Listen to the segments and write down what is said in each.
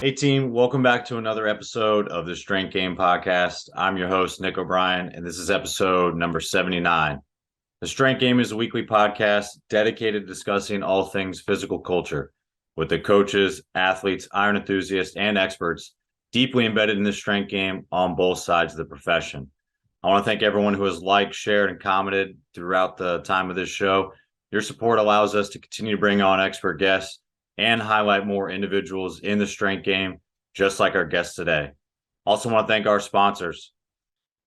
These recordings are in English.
Hey team, welcome back to another episode of the Strength Game Podcast. I'm your host, Nick O'Brien, and this is episode number 79. The Strength Game is a weekly podcast dedicated to discussing all things physical culture with the coaches, athletes, iron enthusiasts, and experts deeply embedded in the strength game on both sides of the profession. I want to thank everyone who has liked, shared, and commented throughout the time of this show. Your support allows us to continue to bring on expert guests and highlight more individuals in the strength game, just like our guests today. Also want to thank our sponsors.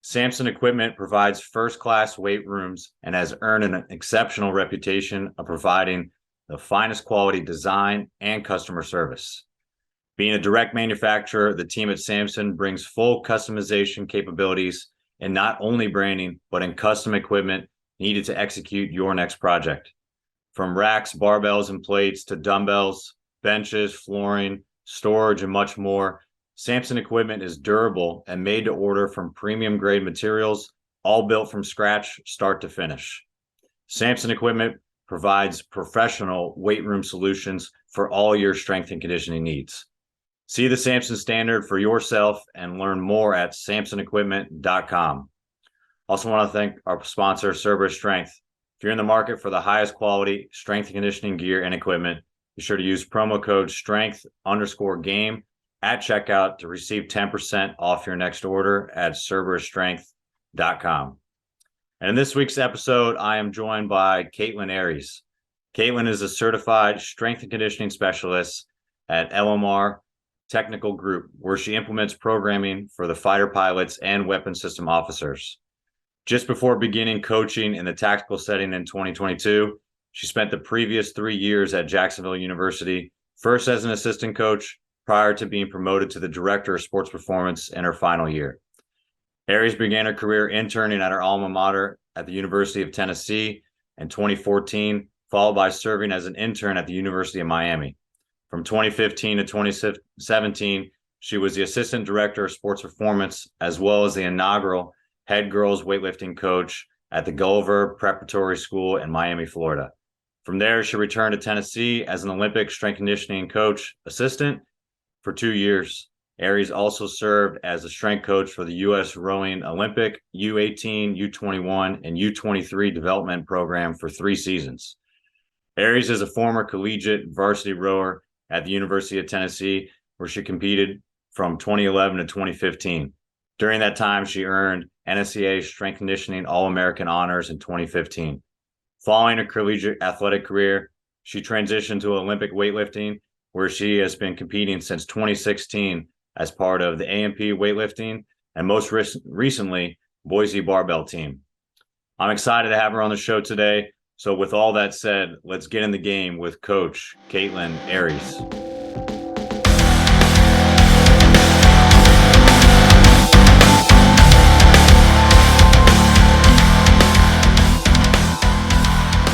Samson Equipment provides first-class weight rooms and has earned an exceptional reputation of providing the finest quality design and customer service. Being a direct manufacturer, the team at Samson brings full customization capabilities in not only branding, but in custom equipment needed to execute your next project. From racks, barbells, and plates to dumbbells, benches, flooring, storage, and much more, Samson equipment is durable and made to order from premium grade materials, all built from scratch, start to finish. Samson equipment provides professional weight room solutions for all your strength and conditioning needs. See the Samson standard for yourself and learn more at samsonequipment.com. Also want to thank our sponsor, Cerberus Strength. If you're in the market for the highest quality strength and conditioning gear and equipment, be sure to use promo code strength_game at checkout to receive 10% off your next order at cerberusstrength.com. And in this week's episode, I am joined by Kaitlan Aries. Kaitlan is a certified strength and conditioning specialist at LMR Technical Group, where she implements programming for the fighter pilots and weapon system officers. Just before beginning coaching in the tactical setting in 2022, she spent the previous 3 years at Jacksonville University, first as an assistant coach prior to being promoted to the director of sports performance in her final year. Aries began her career interning at her alma mater at the University of Tennessee in 2014, followed by serving as an intern at the University of Miami. From 2015 to 2017, she was the assistant director of sports performance as well as the inaugural head girls weightlifting coach at the Gulliver Preparatory School in Miami, Florida. From there, she returned to Tennessee as an Olympic strength conditioning coach assistant for 2 years. Aries also served as a strength coach for the US Rowing Olympic U18, U21, and U23 Development Program for 3 seasons. Aries is a former collegiate varsity rower at the University of Tennessee, where she competed from 2011 to 2015. During that time, she earned NSCA Strength Conditioning All-American honors in 2015. Following a collegiate athletic career, she transitioned to Olympic weightlifting, where she has been competing since 2016 as part of the A&P weightlifting and most recently, Boise Barbell team. I'm excited to have her on the show today. So with all that said, let's get in the game with Coach Kaitlan Aries.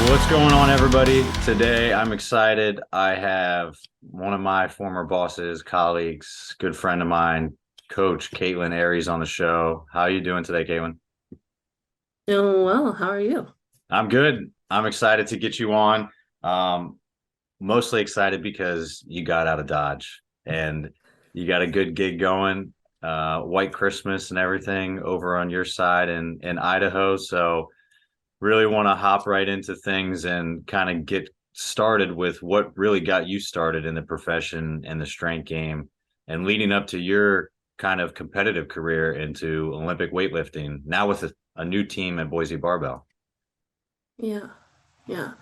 What's going on, everybody? Today, I'm excited. I have one of my former bosses, colleagues, good friend of mine, Coach Kaitlan Aries on the show. How are you doing today, Kaitlan? Doing well. How are you? I'm good. I'm excited to get you on. Mostly excited because you got out of Dodge and you got a good gig going, White Christmas and everything over on your side in Idaho. So really want to hop right into things and kind of get started with what really got you started in the profession and the strength game and leading up to your kind of competitive career into Olympic weightlifting, now with a new team at Boise Barbell. Yeah. Yeah.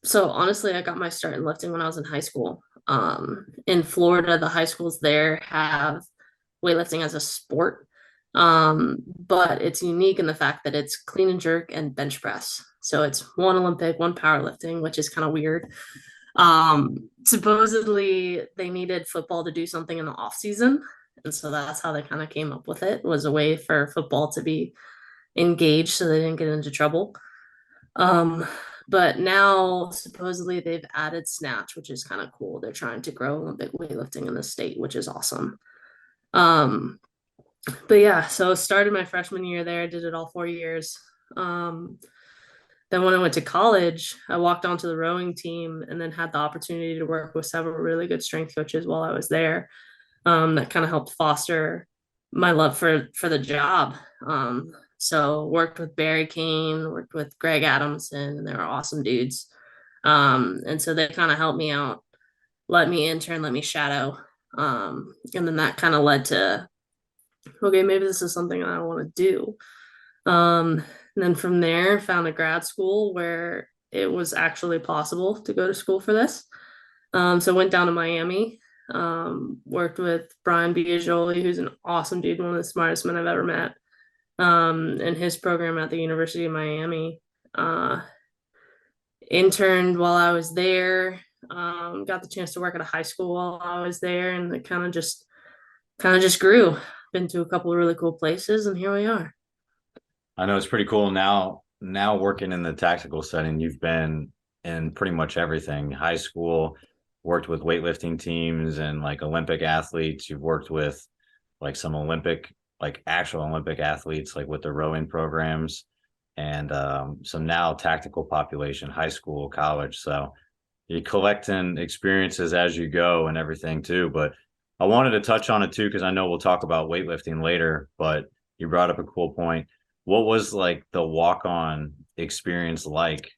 So honestly, I got my start in lifting when I was in high school. In Florida, the high schools there have weightlifting as a sport. But it's unique in the fact that it's clean and jerk and bench press. So it's one Olympic, one powerlifting, which is kind of weird. Supposedly they needed football to do something in the off season. And so that's how they kind of came up with it, was a way for football to be engaged so they didn't get into trouble. Um, but now supposedly they've added snatch, which is kind of cool. They're trying to grow Olympic weightlifting in the state, which is awesome. Um, but yeah, so started my freshman year there, did it all 4 years. Then when I went to college, I walked onto the rowing team and then had the opportunity to work with several really good strength coaches while I was there. That kind of helped foster my love for the job. So worked with Barry Kane, worked with Greg Adamson, and they were awesome dudes. And so they kind of helped me out, let me intern, let me shadow. And then that kind of led to, okay, maybe this is something I want to do. And then from there, found a grad school where it was actually possible to go to school for this. So went down to Miami, worked with Brian Biagioli, who's an awesome dude, one of the smartest men I've ever met, in his program at the University of Miami. Interned while I was there, got the chance to work at a high school while I was there, and it kind of just grew. Been to a couple of really cool places, and here we are. I know it's pretty cool now working in the tactical setting. You've been in pretty much everything. High school, worked with weightlifting teams and like Olympic athletes. You've worked with like some actual Olympic athletes, like with the rowing programs, and some now tactical population, high school, college. So you're collecting experiences as you go and everything too. But I wanted to touch on it too, because I know we'll talk about weightlifting later, but you brought up a cool point. What was like the walk-on experience like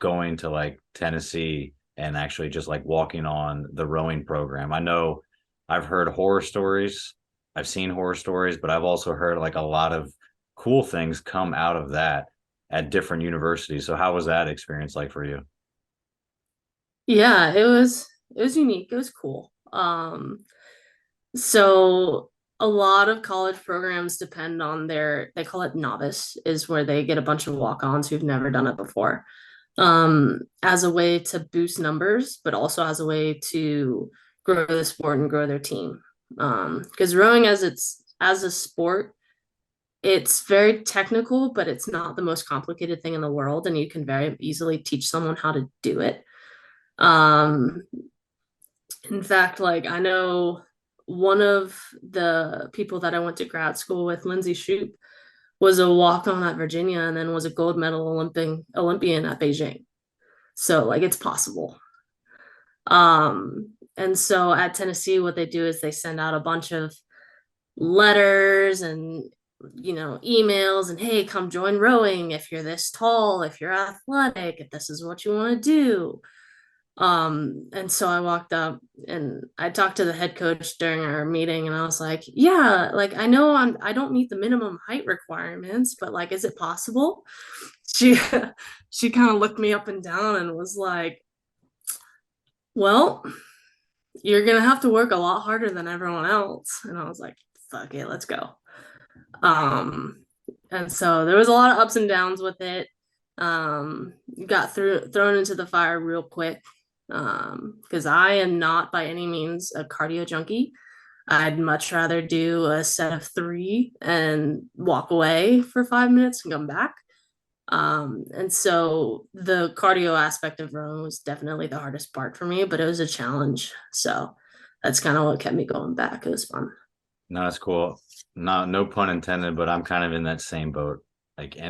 going to like Tennessee and actually just like walking on the rowing program? I know I've heard horror stories. I've seen horror stories, but I've also heard like a lot of cool things come out of that at different universities. So how was that experience like for you? Yeah, it was unique. It was cool. So a lot of college programs depend on they call it novice, is where they get a bunch of walk-ons who've never done it before, as a way to boost numbers, but also as a way to grow the sport and grow their team. Because rowing as a sport, it's very technical, but it's not the most complicated thing in the world, and you can very easily teach someone how to do it. Um, in fact, like I know one of the people that I went to grad school with, Lindsay Shoup, was a walk-on at Virginia and then was a gold medal Olympian at Beijing. So like it's possible. And so at Tennessee, what they do is they send out a bunch of letters and emails and hey, come join rowing if you're this tall, if you're athletic, if this is what you want to do. And so I walked up and I talked to the head coach during our meeting and I was like, yeah, like I know I don't meet the minimum height requirements, but like, is it possible? She she kind of looked me up and down and was like, well, you're gonna have to work a lot harder than everyone else. And I was like, fuck it, let's go. Um, and so there was a lot of ups and downs with it. Got thrown into the fire real quick, because I am not by any means a cardio junkie. I'd much rather do a set of three and walk away for 5 minutes and come back. And so the cardio aspect of rowing was definitely the hardest part for me, but it was a challenge. So that's kind of what kept me going back. It was fun. No, that's cool. No pun intended, but I'm kind of in that same boat. Like Yeah,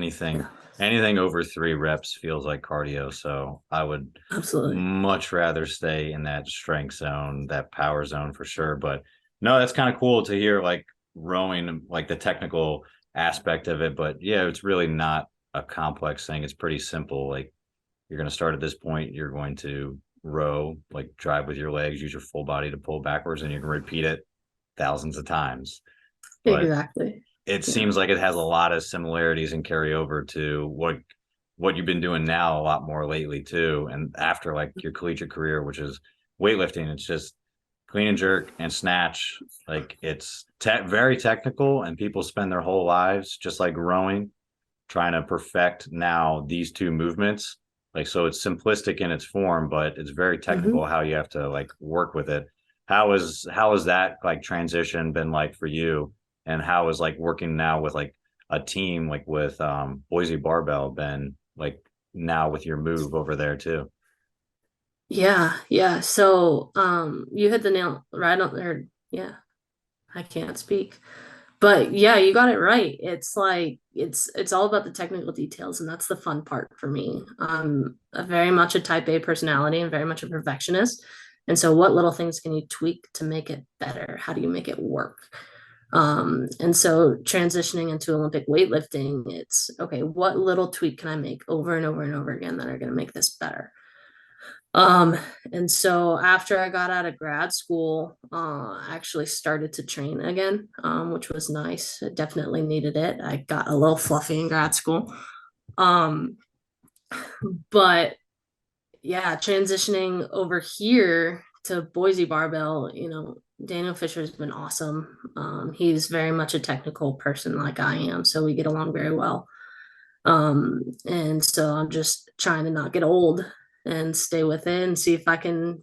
anything over 3 reps feels like cardio. So I would absolutely. much rather stay in that strength zone, that power zone for sure. But no, that's kind of cool to hear like rowing, like the technical aspect of it. But yeah, it's really not a complex thing. It's pretty simple. Like you're going to start at this point, you're going to row, like drive with your legs, use your full body to pull backwards, and you can repeat it thousands of times. But Exactly. it Yeah. seems like it has a lot of similarities and carry over to what you've been doing now a lot more lately too. And after like your collegiate career, which is weightlifting, it's just clean and jerk and snatch. Like it's very technical, and people spend their whole lives just like rowing, trying to perfect now these two movements. Like so, it's simplistic in its form, but it's very technical Mhm. how you have to like work with it. How has that like transition been like for you? And how is like working now with like a team like with Boise Barbell been like now with your move over there too? Yeah, yeah. So, you hit the nail right on there. Yeah, I can't speak. But yeah, you got it right. It's like it's all about the technical details, and that's the fun part for me. I'm very much a type A personality and very much a perfectionist. And so what little things can you tweak to make it better? How do you make it work? And so transitioning into Olympic weightlifting, it's okay, what little tweak can I make over and over and over again that are going to make this better? Um, and so after I got out of grad school, I actually started to train again, which was nice. I definitely needed it. I got a little fluffy in grad school. Um, but yeah, transitioning over here to Boise Barbell, Daniel Fisher has been awesome. He's very much a technical person like I am, so we get along very well. And so I'm just trying to not get old and stay with it and see if I can,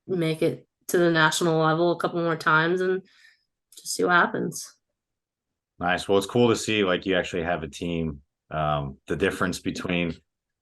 make it to the national level a couple more times and just see what happens. Nice. Well, it's cool to see like you actually have a team. The difference between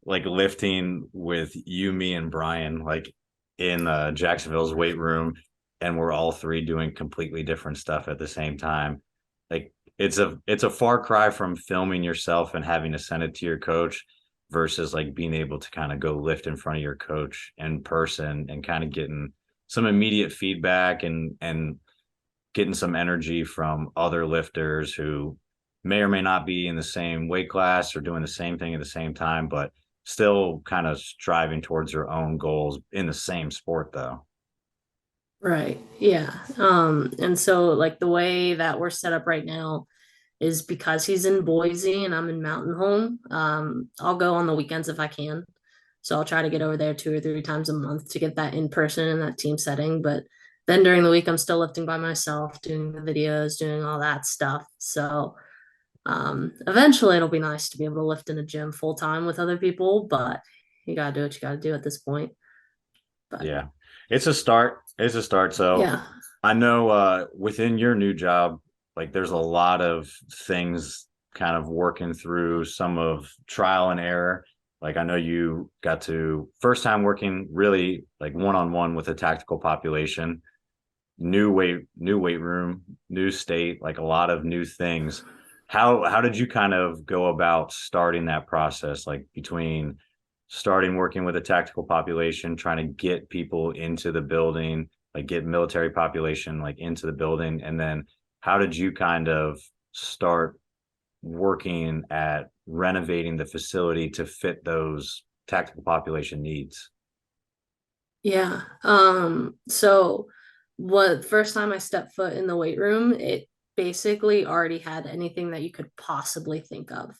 like lifting with you, me, and Brian, like in Jacksonville's weight room, and we're all three doing completely different stuff at the same time. Like it's a far cry from filming yourself and having to send it to your coach versus like being able to kind of go lift in front of your coach in person and kind of getting some immediate feedback and getting some energy from other lifters who may or may not be in the same weight class or doing the same thing at the same time, but still kind of striving towards their own goals in the same sport though. Right. Yeah. And so like the way that we're set up right now is because he's in Boise and I'm in Mountain Home. I'll go on the weekends if I can. So I'll try to get over there 2 or 3 times a month to get that in person and that team setting. But then during the week, I'm still lifting by myself, doing the videos, doing all that stuff. So eventually it'll be nice to be able to lift in a gym full time with other people, but you gotta do what you gotta do at this point. But Yeah. It's a start. It's a start. So yeah, I know within your new job, like there's a lot of things kind of working through some of trial and error. Like I know you got to first time working really like one-on-one with a tactical population, new weight room, new state, like a lot of new things. How did you kind of go about starting that process, like between starting working with a tactical population, trying to get people into the building, like get military population like into the building, and then how did you kind of start working at renovating the facility to fit those tactical population needs? yeah. So what first time I stepped foot in the weight room, it basically already had anything that you could possibly think of.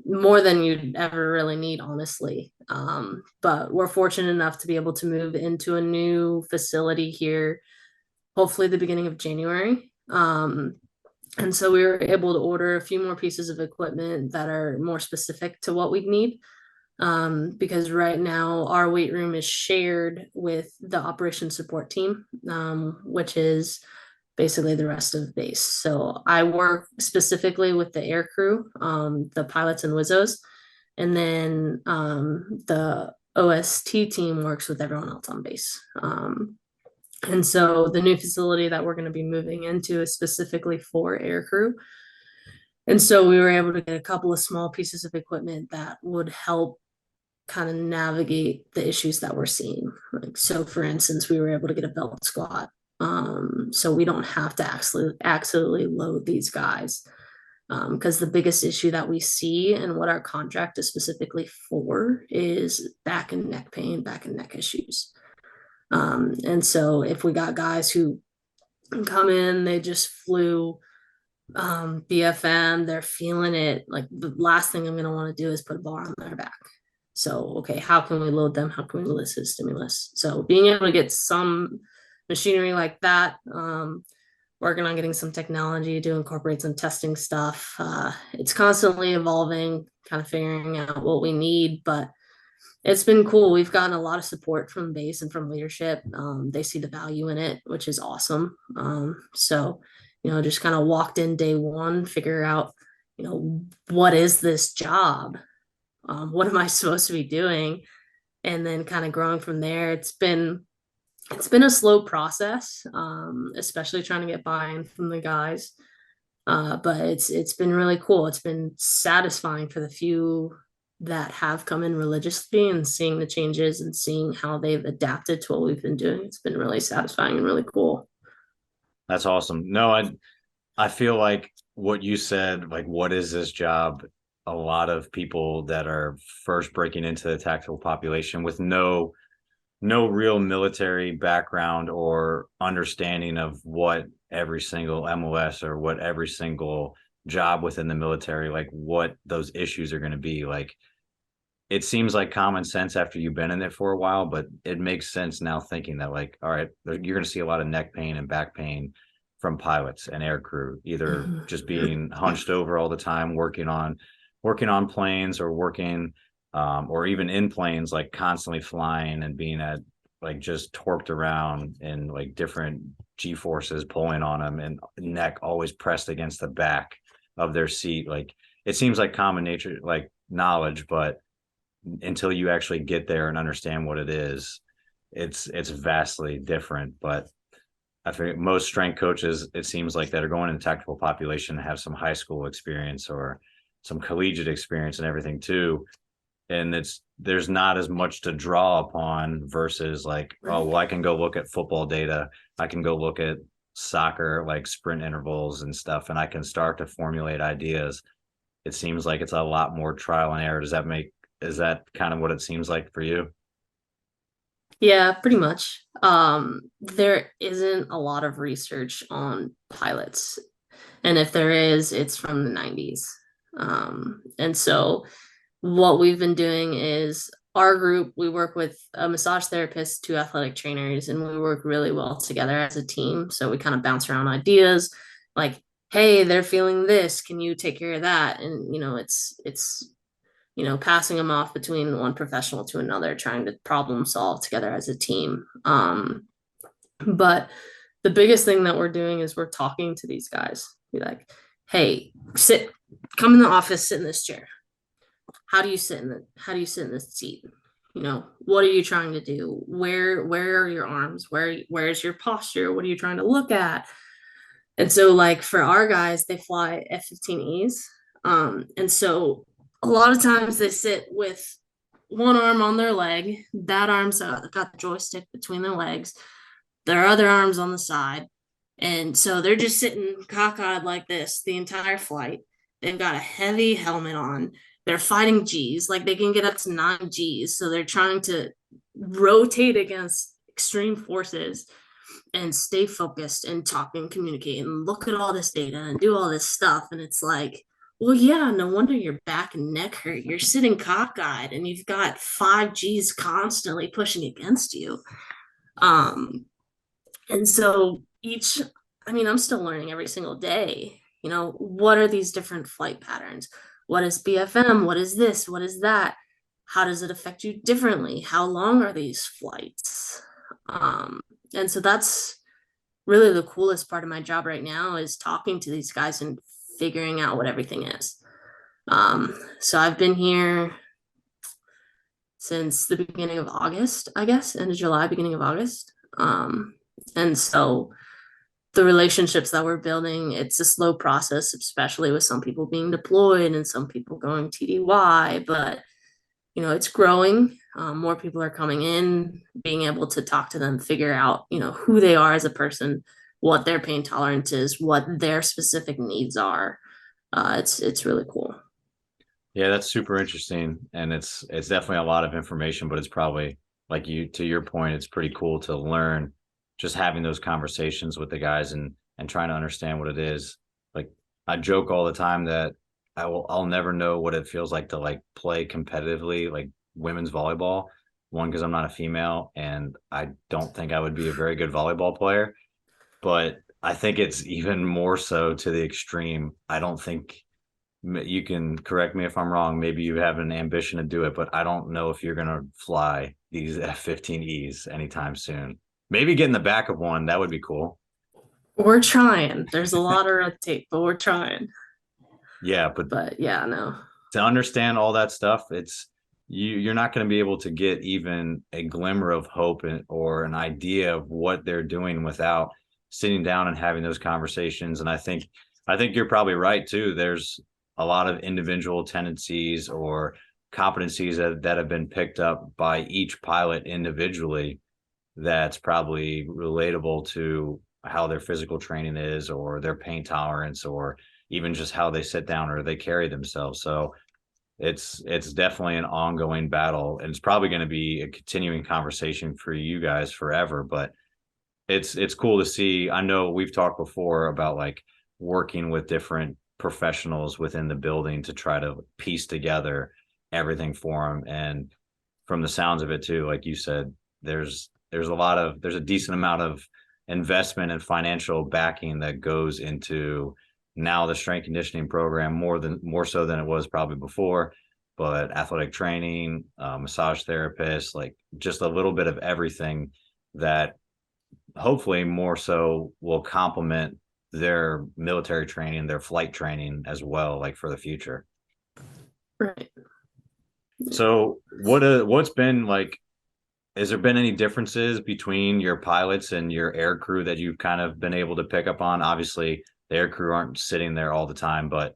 More than you'd ever really need, honestly. But we're fortunate enough to be able to move into a new facility here, hopefully the beginning of January. And so we were able to order a few more pieces of equipment that are more specific to what we need. Because right now our weight room is shared with the operations support team, which is basically the rest of base. So I work specifically with the air crew, the pilots and WIZOs, and then the OST team works with everyone else on base. And so the new facility that we're going to be moving into is specifically for air crew. And so we were able to get a couple of small pieces of equipment that would help kind of navigate the issues that we're seeing. Like, so for instance, we were able to get a belt squat. So we don't have to actually load these guys. Because the biggest issue that we see and what our contract is specifically for is back and neck pain, back and neck issues. And so if we got guys who come in, they just flew BFM, they're feeling it. Like the last thing I'm going to want to do is put a bar on their back. So, okay, how can we load them? How can we elicit stimulus? So, being able to get some machinery like that, working on getting some technology to incorporate some testing stuff. It's constantly evolving, kind of figuring out what we need, but it's been cool. We've gotten a lot of support from base and from leadership. They see the value in it, which is awesome. So, just kind of walked in day one, figure out, what is this job? What am I supposed to be doing? And then kind of growing from there. It's been It's been a slow process, especially trying to get buy-in from the guys. But it's been really cool. It's been satisfying for the few that have come in religiously and seeing the changes and seeing how they've adapted to what we've been doing. It's been really satisfying and really cool. That's awesome. No, I feel like what you said, like, what is this job? A lot of people that are first breaking into the tactical population with no real military background or understanding of what every single MOS or what every single job within the military, like what those issues are going to be. Like, it seems like common sense after you've been in there for a while, but it makes sense now thinking that, like, all right, you're going to see a lot of neck pain and back pain from pilots and air crew, either just being hunched over all the time, working on planes, or working or even in planes, like constantly flying and being at, like, just torqued around and like different G forces pulling on them, and neck always pressed against the back of their seat. Like, it seems like common nature, like knowledge, but until you actually get there and understand what it is, it's vastly different. But I think most strength coaches, it seems like, that are going in the tactical population have some high school experience or some collegiate experience and everything too. And there's not as much to draw upon versus, like, oh, well, I can go look at football data. I can go look at soccer, like sprint intervals and stuff, and I can start to formulate ideas. It seems like it's a lot more trial and error. Is that kind of what it seems like for you? Yeah, pretty much. There isn't a lot of research on pilots, and if there is, it's from the 90s. And so what we've been doing is our group, we work with a massage therapist, two athletic trainers, and we work really well together as a team. So we kind of bounce around ideas like, hey, they're feeling this. Can you take care of that? And it's passing them off between one professional to another, trying to problem solve together as a team. But the biggest thing that we're doing is we're talking to these guys. Be like, hey, come in the office, sit in this chair. How do you sit in this seat? What are you trying to do? Where are your arms? Where's your posture? What are you trying to look at? And so, like, for our guys, they fly F-15Es. And so a lot of times they sit with one arm on their leg. That arm's got the joystick between their legs. Their other arm's on the side. And so they're just sitting cockeyed like this the entire flight. They've got a heavy helmet on. They're fighting G's, like they can get up to 9 G's. So they're trying to rotate against extreme forces and stay focused and talk and communicate and look at all this data and do all this stuff. And it's like, well, yeah, no wonder your back and neck hurt. You're sitting cockeyed and you've got 5 G's constantly pushing against you. And so I'm still learning every single day. What are these different flight patterns? What is BFM? What is this? What is that? How does it affect you differently? How long are these flights? And so that's really the coolest part of my job right now, is talking to these guys and figuring out what everything is. So I've been here since the beginning of August, I guess, end of July, beginning of August. And so the relationships that we're building, it's a slow process, especially with some people being deployed and some people going TDY, but it's growing. More people are coming in, being able to talk to them, figure out, who they are as a person, what their pain tolerance is, what their specific needs are. It's really cool. Yeah, that's super interesting, and it's definitely a lot of information, but it's probably, like, to your point, it's pretty cool to learn just having those conversations with the guys and trying to understand what it is. Like, I joke all the time that I'll never know what it feels like to, like, play competitively, like women's volleyball. One, because I'm not a female and I don't think I would be a very good volleyball player, but I think it's even more so to the extreme. I don't think, you can correct me if I'm wrong. Maybe you have an ambition to do it, but I don't know if you're going to fly these F-15Es anytime soon. Maybe get in the back of one. That would be cool. We're trying. There's a lot of red tape, but we're trying. Yeah, but But yeah, no. to understand all that stuff, you're not going to be able to get even a glimmer of hope or an idea of what they're doing without sitting down and having those conversations. And I think you're probably right too. There's a lot of individual tendencies or competencies that have been picked up by each pilot individually that's probably relatable to how their physical training is, or their pain tolerance, or even just how they sit down or they carry themselves. So it's definitely an ongoing battle, and it's probably going to be a continuing conversation for you guys forever. But it's cool to see. I know we've talked before about like working with different professionals within the building to try to piece together everything for them. And from the sounds of it too, like you said, there's a decent amount of investment and financial backing that goes into now the strength conditioning program, more so than it was probably before. But athletic training, massage therapists, like just a little bit of everything that hopefully more so will complement their military training, their flight training as well, like for the future. Right. So what's been like, has there been any differences between your pilots and your air crew that you've kind of been able to pick up on? Obviously, the air crew aren't sitting there all the time, but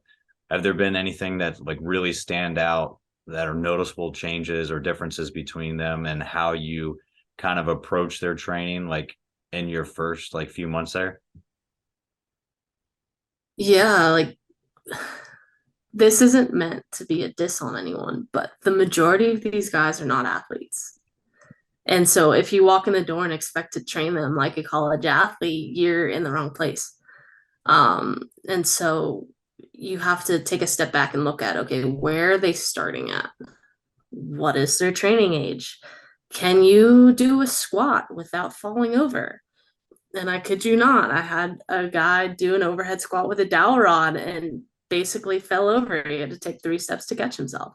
have there been anything that like really stand out that are noticeable changes or differences between them and how you kind of approach their training, like in your first like few months there? Yeah, like this isn't meant to be a diss on anyone, but the majority of these guys are not athletes. And so if you walk in the door and expect to train them like a college athlete, you're in the wrong place. And so you have to take a step back and look at, okay, where are they starting at? What is their training age? Can you do a squat without falling over? And I kid you not, I had a guy do an overhead squat with a dowel rod and basically fell over. He had to take 3 steps to catch himself.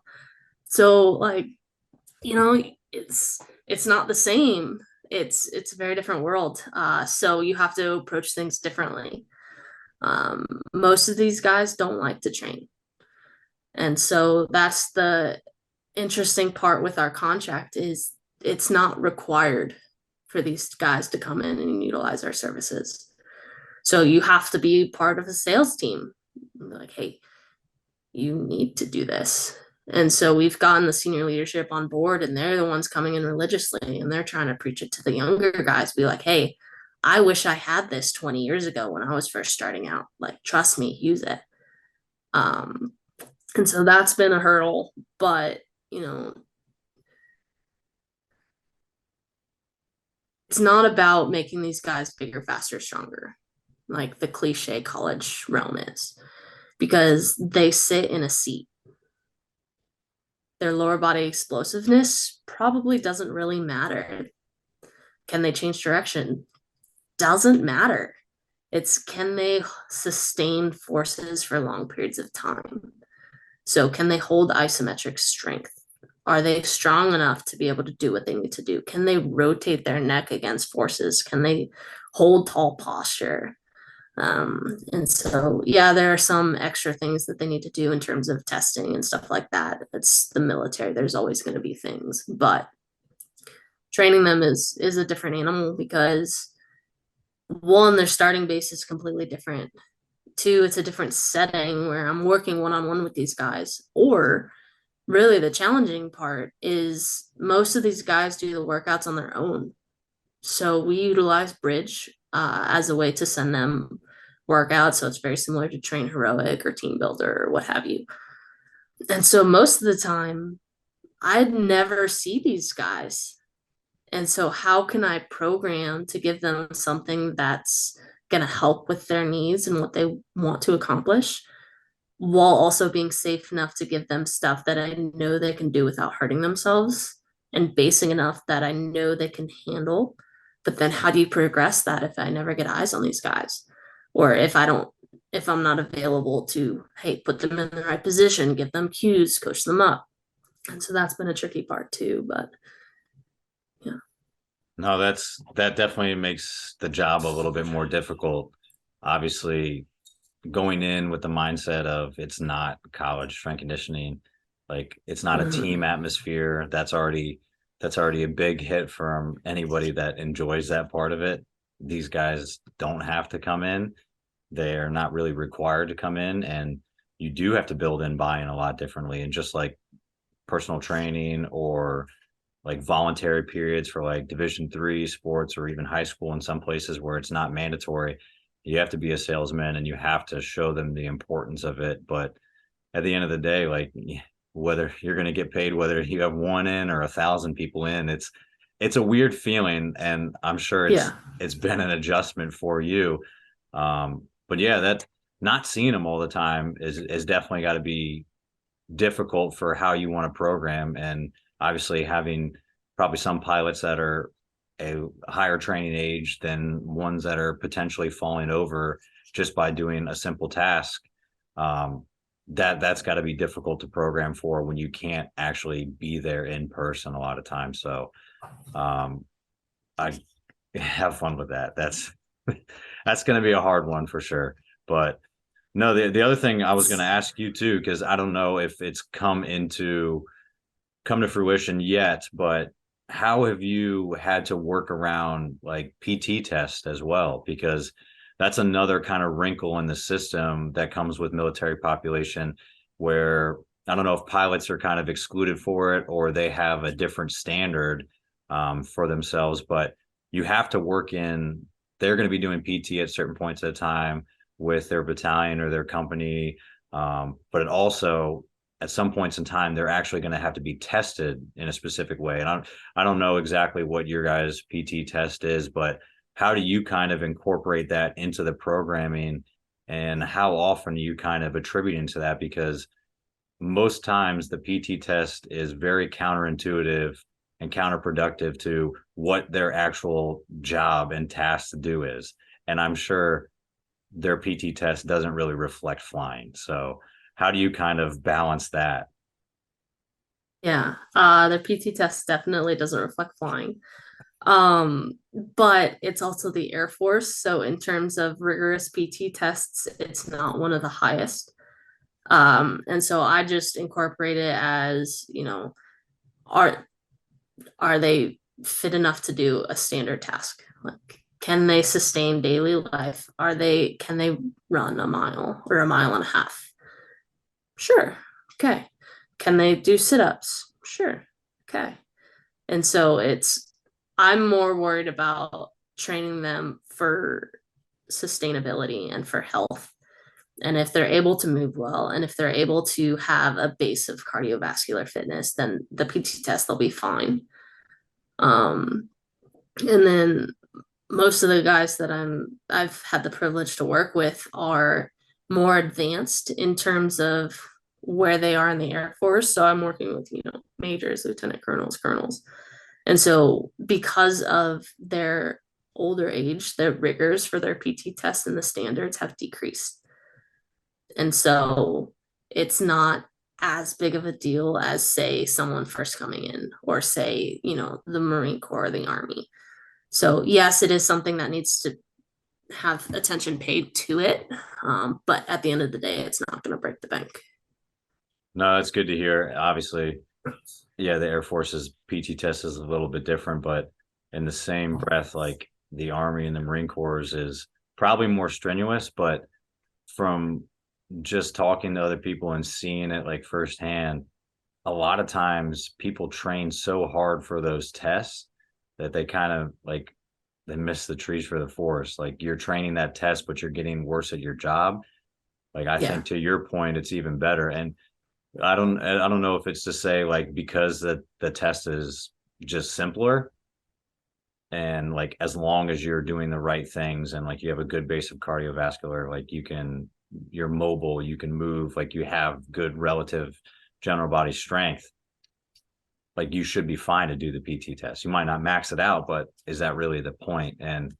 So like, you know, it's not the same. It's a very different world. So you have to approach things differently. Most of these guys don't like to train. And so that's the interesting part with our contract is it's not required for these guys to come in and utilize our services. So you have to be part of a sales team. Like, hey, you need to do this. And so we've gotten the senior leadership on board, and they're the ones coming in religiously, and they're trying to preach it to the younger guys. Be like, hey, I wish I had this 20 years ago when I was first starting out. Like, trust me, use it. And so that's been a hurdle, but you know, it's not about making these guys bigger, faster, stronger, like the cliche college realm is, because they sit in a seat. Their lower body explosiveness probably doesn't really matter. Can they change direction? Doesn't matter. It's can they sustain forces for long periods of time? So, can they hold isometric strength? Are they strong enough to be able to do what they need to do? Can they rotate their neck against forces? Can they hold tall posture? And so, yeah, there are some extra things that they need to do in terms of testing and stuff like that. It's the military. There's always going to be things, but training them is a different animal because one, their starting base is completely different. Two, it's a different setting where I'm working one-on-one with these guys. Or really the challenging part is most of these guys do the workouts on their own. So we utilize Bridge as a way to send them workouts. So it's very similar to Train Heroic or Team Builder or what have you. And so most of the time, I'd never see these guys. And so how can I program to give them something that's going to help with their needs and what they want to accomplish while also being safe enough to give them stuff that I know they can do without hurting themselves and basic enough that I know they can handle. But then how do you progress that if I never get eyes on these guys? Or if I'm not available to, hey, put them in the right position, give them cues, coach them up. And so that's been a tricky part too, but yeah. No, that definitely makes the job a little bit more difficult. Obviously, going in with the mindset of it's not college strength conditioning, Like it's not a Mhm. team atmosphere. That's already a big hit from anybody that enjoys that part of it. These guys don't have to come in. They're not really required to come in, and you do have to build in buy-in a lot differently. And just like personal training or like voluntary periods for like Division 3 sports or even high school in some places where it's not mandatory, you have to be a salesman and you have to show them the importance of it. But at the end of the day, like whether you're going to get paid, whether you have one in or 1,000 people in, it's a weird feeling, and I'm sure it's Yeah. it's been an adjustment for you. But yeah, that not seeing them all the time is definitely got to be difficult for how you want to program, and obviously having probably some pilots that are a higher training age than ones that are potentially falling over just by doing a simple task. um, that's got to be difficult to program for when you can't actually be there in person a lot of times. So um, I have fun with that. That's going to be a hard one for sure. But no, the other thing I was going to ask you too, because I don't know if it's come to fruition yet, but how have you had to work around like PT tests as well? Because that's another kind of wrinkle in the system that comes with military population, where I don't know if pilots are kind of excluded for it or they have a different standard for themselves, but you have to work in, they're going to be doing PT at certain points at a time with their battalion or their company. But it also, at some points in time, they're actually going to have to be tested in a specific way. And I don't know exactly what your guys' PT test is, but how do you kind of incorporate that into the programming, and how often are you kind of attributing to that? Because most times the PT test is very counterintuitive and counterproductive to what their actual job and task to do is. And I'm sure their PT test doesn't really reflect flying. So how do you kind of balance that? Yeah. The PT test definitely doesn't reflect flying. But it's also the Air Force. So in terms of rigorous PT tests, it's not one of the highest. And so I just incorporate it as, are are they fit enough to do a standard task? Like, can they sustain daily life? Can they run a mile or a mile and a half? Sure. Okay. Can they do sit-ups? Sure. Okay. And so I'm more worried about training them for sustainability and for health. And if they're able to move well, and if they're able to have a base of cardiovascular fitness, then the PT test, they'll be fine. Um, and then most of the guys that I've had the privilege to work with are more advanced in terms of where they are in the Air Force. So I'm working with, majors, lieutenant colonels, colonels. And so because of their older age, the rigors for their PT tests and the standards have decreased. And so it's not as big of a deal as, say, someone first coming in, or say, the Marine Corps or the Army. So yes, it is something that needs to have attention paid to it. But at the end of the day, it's not going to break the bank. No, that's good to hear. Obviously, yeah, the Air Force's PT test is a little bit different, but in the same breath, like the Army and the Marine Corps is probably more strenuous. But from just talking to other people and seeing it like firsthand, a lot of times people train so hard for those tests that they kind of like they miss the trees for the forest. Like you're training that test, but you're getting worse at your job. Like I Yeah. think to your point, it's even better. And I don't know if it's to say like because the test is just simpler, and like as long as you're doing the right things and like you have a good base of cardiovascular, like you're mobile, you can move, like you have good relative general body strength, like you should be fine to do the PT test. You might not max it out, but is that really the point? And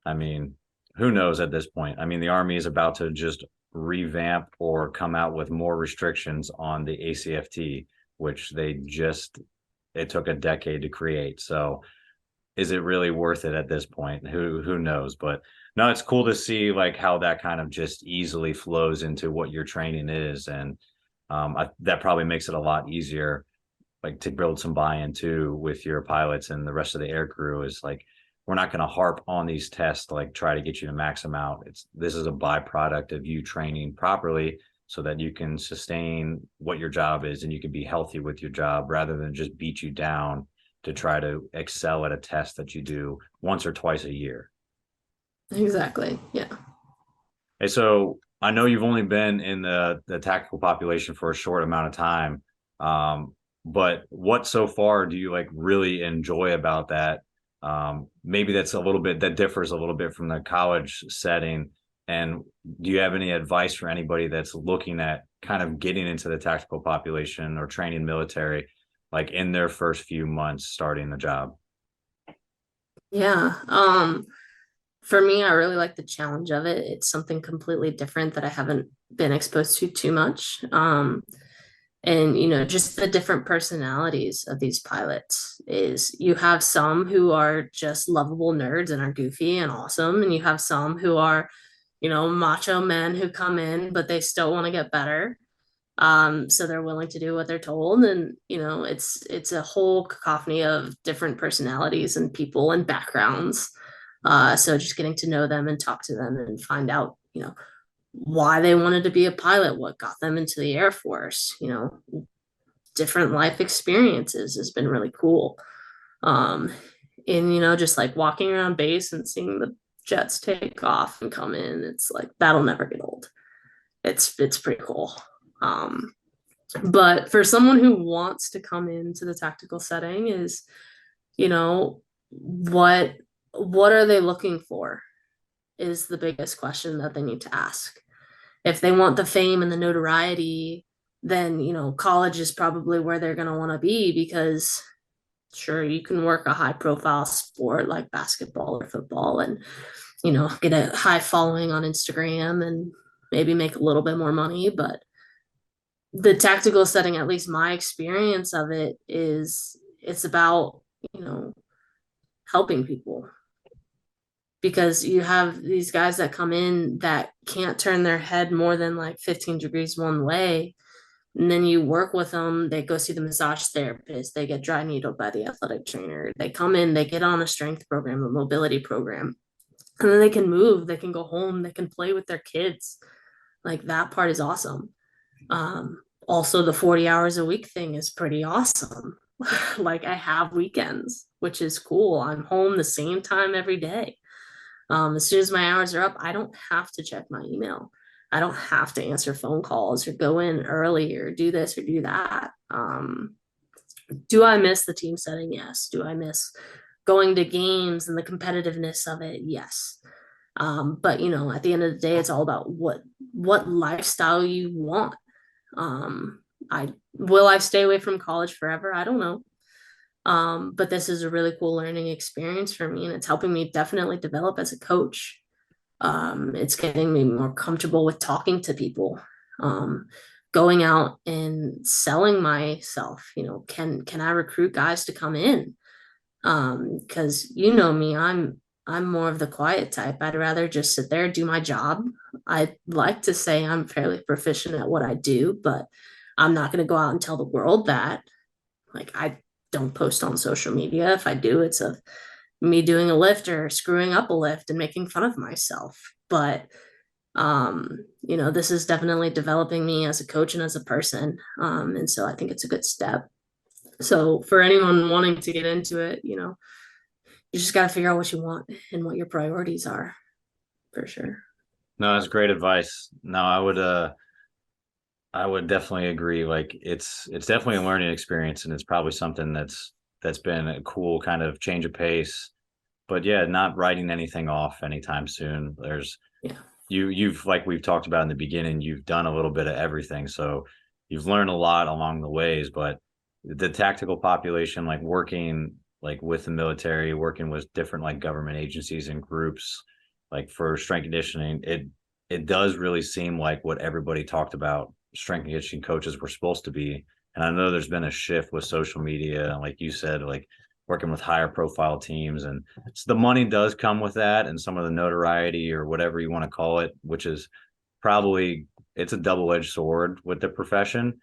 I mean, who knows at this point? I mean, the Army is about to just revamp or come out with more restrictions on the ACFT, which it took a decade to create. So is it really worth it at this point? Who knows? But no, it's cool to see like how that kind of just easily flows into what your training is. And that probably makes it a lot easier, like to build some buy-in too with your pilots and the rest of the air crew. Is like, we're not going to harp on these tests to like try to get you to max them out. This is a byproduct of you training properly so that you can sustain what your job is and you can be healthy with your job, rather than just beat you down to try to excel at a test that you do once or twice a year. Exactly. Yeah. And so I know you've only been in the tactical population for a short amount of time. But what so far do you like really enjoy about that? Maybe that differs a little bit from the college setting. And do you have any advice for anybody that's looking at kind of getting into the tactical population or training military, like in their first few months starting the job? Yeah. For me, I really like the challenge of it. It's something completely different that I haven't been exposed to too much. And just the different personalities of these pilots is you have some who are just lovable nerds and are goofy and awesome, and you have some who are macho men who come in but they still want to get better, so they're willing to do what they're told. And it's a whole cacophony of different personalities and people and backgrounds, so just getting to know them and talk to them and find out why they wanted to be a pilot, what got them into the Air Force, different life experiences has been really cool. Um, and just like walking around base and seeing the jets take off and come in, it's like that'll never get old. It's pretty cool. Um, but for someone who wants to come into the tactical setting, is you know what what are they looking for is the biggest question that they need to ask. If they want the fame and the notoriety, then college is probably where they're going to want to be, because sure, you can work a high profile sport like basketball or football and get a high following on Instagram and maybe make a little bit more money. But the tactical setting, at least my experience of it, is it's about you know helping people, because you have these guys that come in that can't turn their head more than like 15 degrees one way. And then you work with them, they go see the massage therapist, they get dry needled by the athletic trainer, they come in, they get on a strength program, a mobility program, and then they can move, they can go home, they can play with their kids. Like that part is awesome. Also, the 40 hours a week thing is pretty awesome. Like I have weekends, which is cool. I'm home the same time every day. As soon as my hours are up, I don't have to check my email. I don't have to answer phone calls or go in early or do this or do that. Do I miss the team setting? Yes. Do I miss going to games and the competitiveness of it? Yes. But at the end of the day, it's all about what lifestyle you want. I stay away from college forever? I don't know. But this is a really cool learning experience for me, and it's helping me definitely develop as a coach. It's getting me more comfortable with talking to people, going out and selling myself. Can I recruit guys to come in? Because me, I'm more of the quiet type. I'd rather just sit there, do my job. I'd like to say I'm fairly proficient at what I do, but I'm not going to go out and tell the world that. Like, I don't post on social media. If I do, it's of me doing a lift or screwing up a lift and making fun of myself. But this is definitely developing me as a coach and as a person. And so I think it's a good step. So for anyone wanting to get into it, you just got to figure out what you want and what your priorities are, for sure. No, that's great advice. No, I would definitely agree. Like it's definitely a learning experience, and it's probably something that's been a cool kind of change of pace. But yeah, not writing anything off anytime soon. Yeah. You've like we've talked about in the beginning, you've done a little bit of everything. So you've learned a lot along the ways, but the tactical population, like working like with the military, working with different like government agencies and groups, like for strength conditioning, it does really seem like what everybody talked about strength and conditioning coaches were supposed to be. And I know there's been a shift with social media, and like you said, like working with higher profile teams, and so the money does come with that, and some of the notoriety or whatever you want to call it, which is probably it's a double-edged sword with the profession,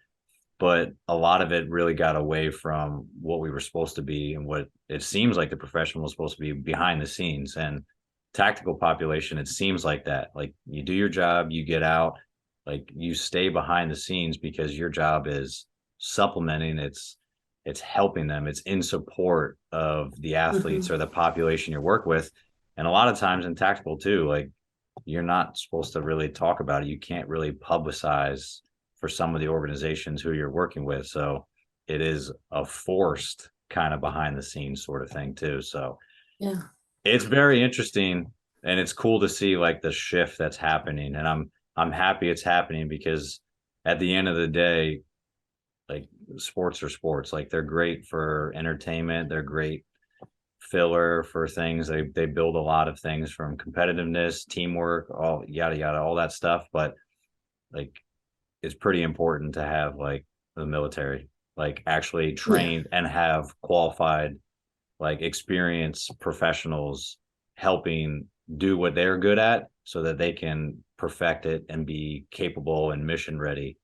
but a lot of it really got away from what we were supposed to be and what it seems like the profession was supposed to be behind the scenes. And tactical population, it seems like that. Like you do your job, you get out, like you stay behind the scenes because your job is supplementing, it's helping them, it's in support of the athletes or the population you work with. And a lot of times in tactical too, like you're not supposed to really talk about it. You can't really publicize for some of the organizations who you're working with. So it is a forced kind of behind the scenes sort of thing too. So Yeah. it's very interesting, and it's cool to see like the shift that's happening. And I'm happy it's happening because at the end of the day, like sports are sports. Like they're great for entertainment. They're great filler for things. They build a lot of things from competitiveness, teamwork, all yada yada, all that stuff. But like it's pretty important to have like the military, like actually trained and have qualified, like experienced professionals helping do what they're good at so that they can perfect it and be capable and mission ready,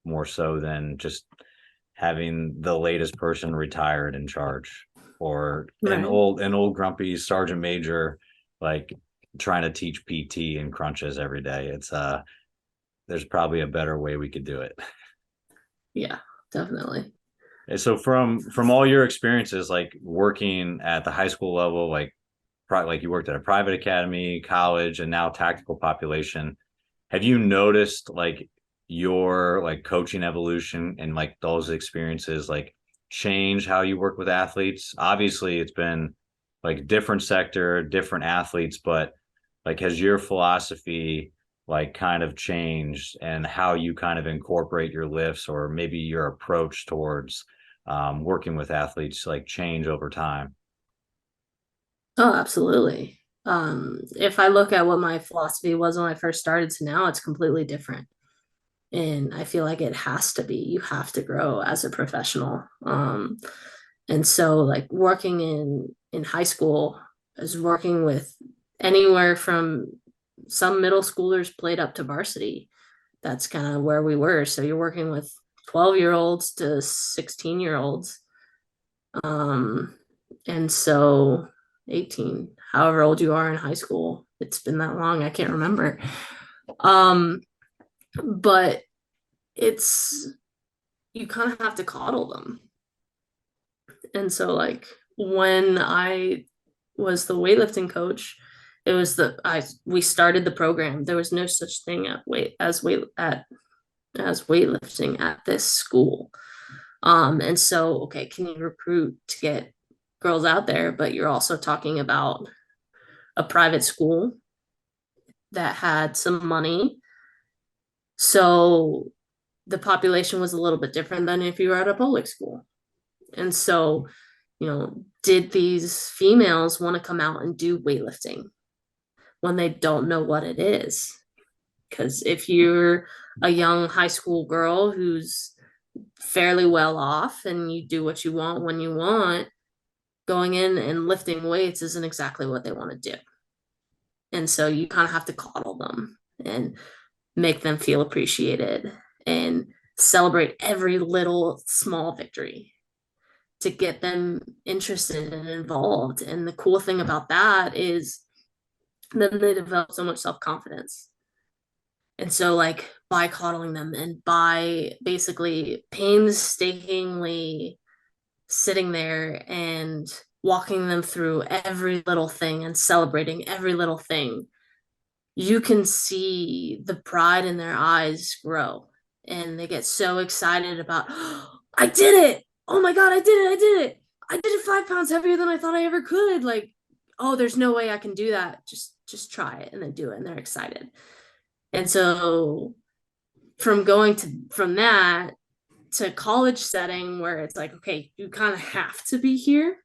more so than just having the latest person retired in charge, or an Right. old grumpy sergeant major like trying to teach PT and crunches every day. It's there's probably a better way we could do it. Yeah, definitely. And so from all your experiences, like working at the high school level, like you worked at a private academy, college, and now tactical population, have you noticed like your like coaching evolution and like those experiences like change how you work with athletes? Obviously, it's been like different sector, different athletes, but like has your philosophy like kind of changed, and how you kind of incorporate your lifts or maybe your approach towards working with athletes like change over time? Oh, absolutely. If I look at what my philosophy was when I first started to now, it's completely different. And I feel like it has to be. You have to grow as a professional. And so like working in high school is working with anywhere from some middle schoolers played up to varsity. That's kind of where we were. So you're working with 12-year-olds to 16-year-olds. Um, and so 18, however old you are in high school, it's been that long, I can't remember. Um, but it's you kind of have to coddle them. And so like when I was the weightlifting coach, it was the I we started the program. There was no such thing at as weightlifting at this school. And so okay, can you recruit to get girls out there, but you're also talking about a private school that had some money. So the population was a little bit different than if you were at a public school. And so, did these females want to come out and do weightlifting when they don't know what it is? Because if you're a young high school girl who's fairly well off and you do what you want when you want, going in and lifting weights isn't exactly what they want to do. And so you kind of have to coddle them and make them feel appreciated and celebrate every little small victory to get them interested and involved. And the cool thing about that is then they develop so much self-confidence. And so like by coddling them and by basically painstakingly sitting there and walking them through every little thing and celebrating every little thing, you can see the pride in their eyes grow. And they get so excited about, oh, I did it. Oh my God, I did it. I did it. I did it 5 pounds heavier than I thought I ever could. Like, oh, there's no way I can do that. Just try it and then do it. And they're excited. And so from that to college setting where it's like, okay, you kind of have to be here.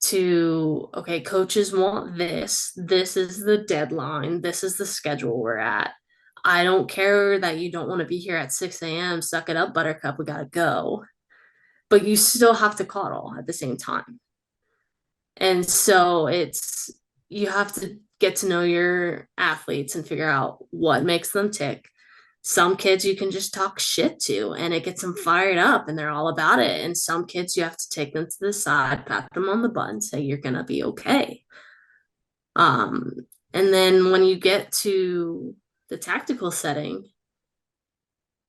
To okay, coaches want this is the deadline, this is the schedule we're at. I don't care that you don't want to be here at 6 a.m. Suck it up, buttercup, we gotta go. But you still have to coddle at the same time. And so you have to get to know your athletes and figure out what makes them tick. Some kids you can just talk shit to and it gets them fired up and they're all about it. And some kids you have to take them to the side, pat them on the butt and say, you're going to be okay. Um, and then when you get to the tactical setting,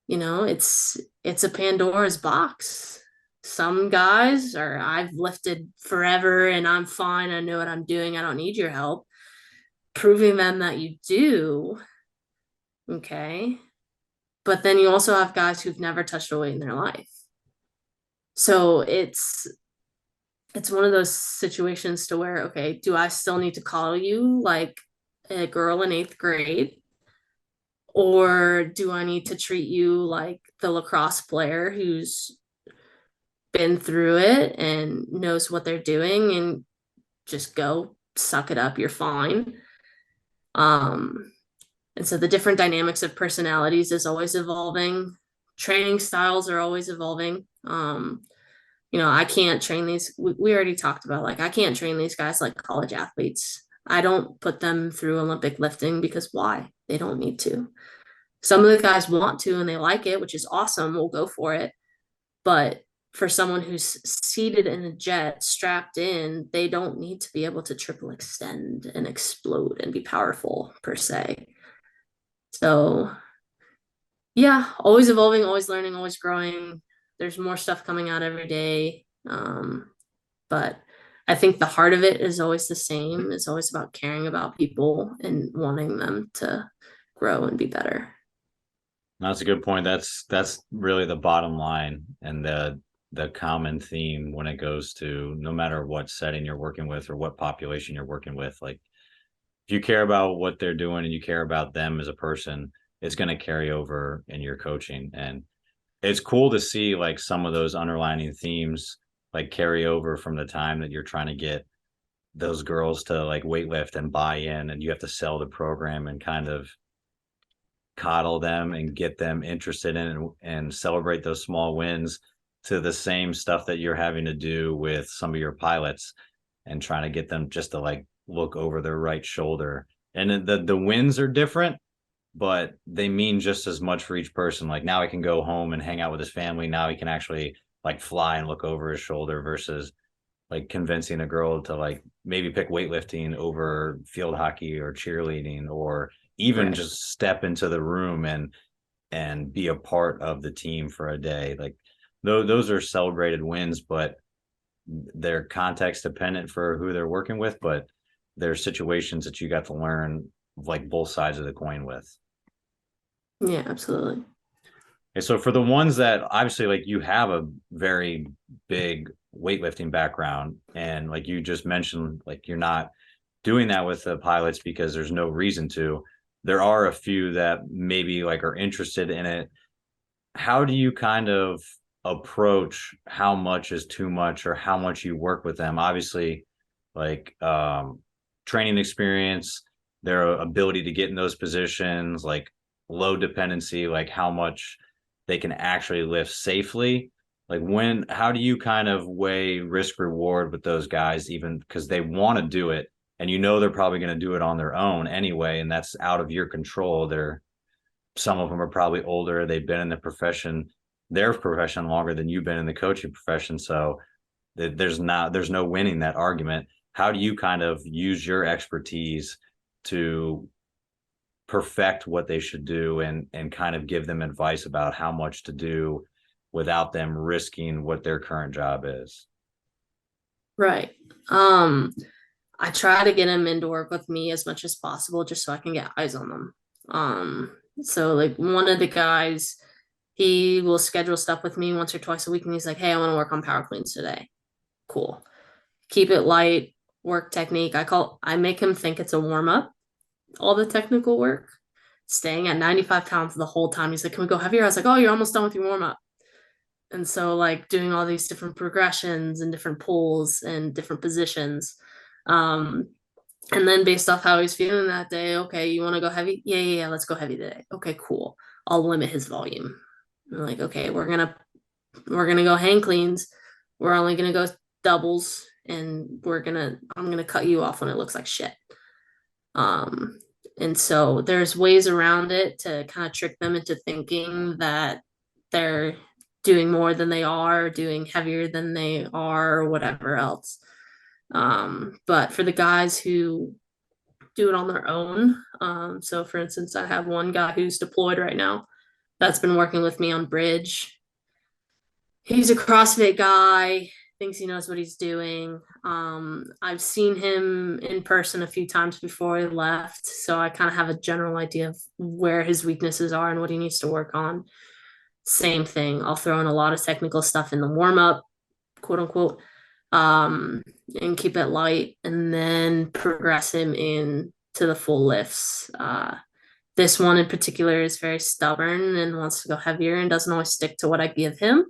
it's a Pandora's box. Some guys are, I've lifted forever and I'm fine. I know what I'm doing. I don't need your help. Proving them that you do. Okay. But then you also have guys who've never touched a weight in their life. So it's one of those situations to where, okay, do I still need to call you like a girl in 8th grade? Or do I need to treat you like the lacrosse player who's been through it and knows what they're doing and just go suck it up, you're fine. And so the different dynamics of personalities is always evolving. Training styles are always evolving. I can't train these. We already talked about, like, I can't train these guys like college athletes. I don't put them through Olympic lifting because why? They don't need to. Some of the guys want to and they like it, which is awesome. We'll go for it. But for someone who's seated in a jet, strapped in, they don't need to be able to triple extend and explode and be powerful per se. So yeah, always evolving, always learning, always growing. There's more stuff coming out every day. But I think the heart of it is always the same. It's always about caring about people and wanting them to grow and be better. That's a good point. That's really the bottom line and the common theme when it goes to no matter what setting you're working with or what population you're working with. Like, if you care about what they're doing and you care about them as a person, it's going to carry over in your coaching. And it's cool to see like some of those underlining themes like carry over from the time that you're trying to get those girls to like weightlift and buy in, and you have to sell the program and kind of coddle them and get them interested in and celebrate those small wins, to the same stuff that you're having to do with some of your pilots and trying to get them just to like look over their right shoulder. And the wins are different, but they mean just as much for each person. Like, now he can go home and hang out with his family. Now he can actually like fly and look over his shoulder, versus like convincing a girl to like maybe pick weightlifting over field hockey or cheerleading, or even just step into the room and be a part of the team for a day. Like, those are celebrated wins, but they're context dependent for who they're working with. But there's situations that you got to learn like both sides of the coin with. Yeah, absolutely. And so for the ones that obviously like you have a very big weightlifting background, and like you just mentioned, like you're not doing that with the pilots because there's no reason to. There are a few that maybe like are interested in it. How do you kind of approach how much is too much or how much you work with them? Obviously, like training experience, their ability to get in those positions, like low dependency, like how much they can actually lift safely. Like, how do you kind of weigh risk reward with those guys, even because they want to do it and they're probably going to do it on their own anyway, and that's out of your control. Some of them are probably older, they've been in their profession longer than you've been in the coaching profession, so there's no winning that argument. How do you kind of use your expertise to perfect what they should do and kind of give them advice about how much to do without them risking what their current job is? Right. I try to get them in to work with me as much as possible just so I can get eyes on them. So like one of the guys, he will schedule stuff with me once or twice a week and he's like, hey, I want to work on power cleans today. Cool. Keep it light, work technique. I make him think it's a warm-up, all the technical work, staying at 95 pounds the whole time. He's like, can we go heavier? I was like, oh, you're almost done with your warm-up. And so like doing all these different progressions and different pulls and different positions. And then based off how he's feeling that day, okay, you want to go heavy? Yeah, let's go heavy today. Okay, cool. I'll limit his volume. I'm like, okay, we're gonna go hang cleans. We're only gonna go doubles, and I'm gonna cut you off when it looks like shit. Um, and so there's ways around it to kind of trick them into thinking that they're doing more than they are, doing heavier than they are, or whatever else. But for the guys who do it on their own, so for instance, I have one guy who's deployed right now that's been working with me on bridge. He's a CrossFit guy, thinks he knows what he's doing. I've seen him in person a few times before he left, so I kind of have a general idea of where his weaknesses are and what he needs to work on. Same thing. I'll throw in a lot of technical stuff in the warm up, quote unquote, um, and keep it light, and then progress him in to the full lifts. This one in particular is very stubborn and wants to go heavier and doesn't always stick to what I give him.